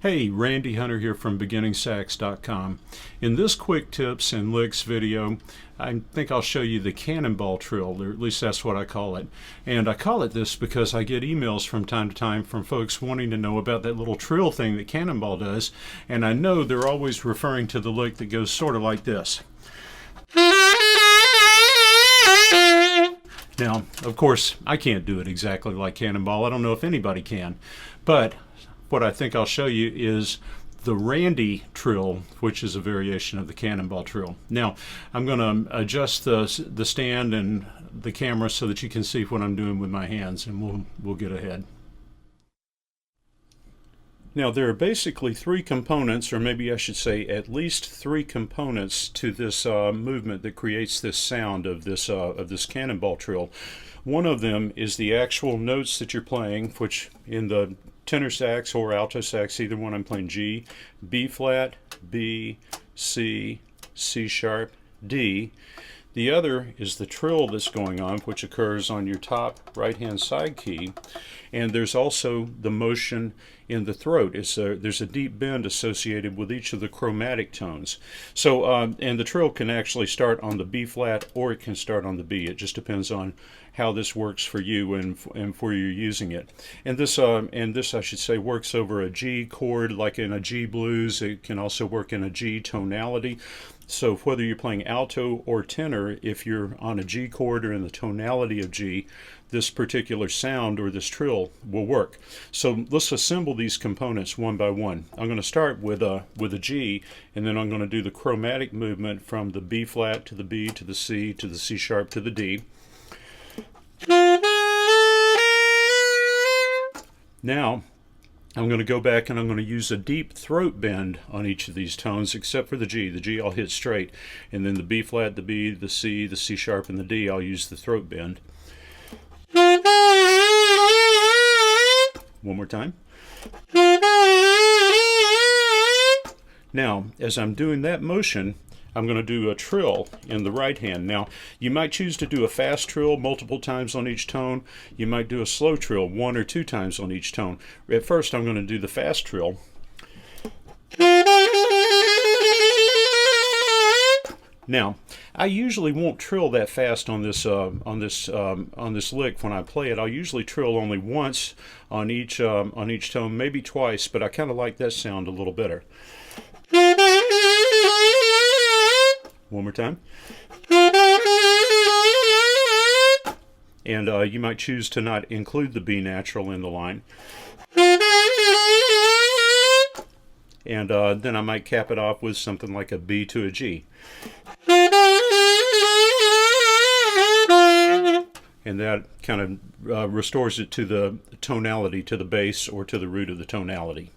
Hey, Randy Hunter here from beginningsax.com. In this quick tips and licks video, I think I'll show you the Cannonball trill, or at least that's what I call it. And I call it this because I get emails from time to time from folks wanting to know about that little trill thing that Cannonball does, and I know they're always referring to the lick that goes sort of like this. Now, of course, I can't do it exactly like Cannonball. I don't know if anybody can, but what I think I'll show you is the Randy trill, which is a variation of the Cannonball trill. Now, I'm going to adjust the stand and the camera so that you can see what I'm doing with my hands, and we'll get ahead. Now, there are basically three components, or maybe I should say at least three components to this movement that creates this sound of this Cannonball trill. One of them is the actual notes that you're playing, which in the tenor sax or alto sax, either one, I'm playing G, B flat, B, C, C sharp, D. The other is the trill that's going on, which occurs on your top right-hand side key. And there's also the motion in the throat. There's a deep bend associated with each of the chromatic tones. So, and the trill can actually start on the B flat or it can start on the B. It just depends on how this works for you and where you're using it. And this, I should say, works over a G chord, like in a G blues. It can also work in a G tonality. So whether you're playing alto or tenor, if you're on a G chord or in the tonality of G, this particular sound or this trill will work. So let's assemble these components one by one. I'm going to start with a G, and then I'm going to do the chromatic movement from the B flat to the B to the C to the C sharp to the D. Now, I'm going to go back and I'm going to use a deep throat bend on each of these tones except for the G. The G I'll hit straight, and then the B flat, the B, the C sharp, and the D I'll use the throat bend. One more time. Now, as I'm doing that motion, I'm going to do a trill in the right hand. Now, you might choose to do a fast trill multiple times on each tone. You might do a slow trill one or two times on each tone. At first, I'm going to do the fast trill. Now, I usually won't trill that fast on this lick when I play it. I'll usually trill only once on each tone, maybe twice, but I kind of like that sound a little better. One more time. And you might choose to not include the B natural in the line. And then I might cap it off with something like a B to a G. And that kind of restores it to the tonality, to the bass, or to the root of the tonality.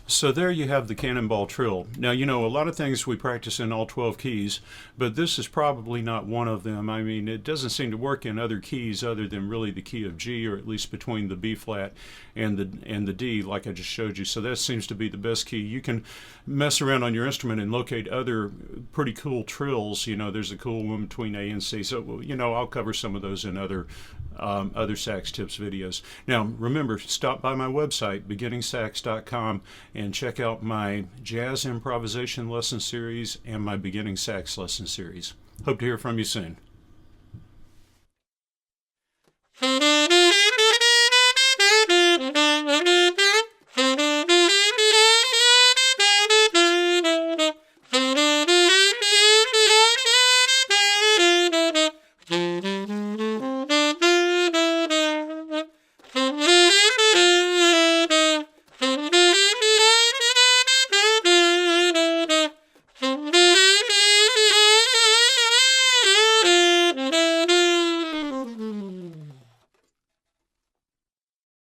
So there you have the Cannonball trill. Now, you know, a lot of things we practice in all 12 keys, but this is probably not one of them. I mean, it doesn't seem to work in other keys other than really the key of G, or at least between the B flat and the D, like I just showed you. So that seems to be the best key. You can mess around on your instrument and locate other pretty cool trills. You know, there's a cool one between A and C. So, you know, I'll cover some of those in other sax tips videos. Now, remember, stop by my website, beginningsax.com, and check out my jazz improvisation lesson series and my beginning sax lesson series. Hope to hear from you soon.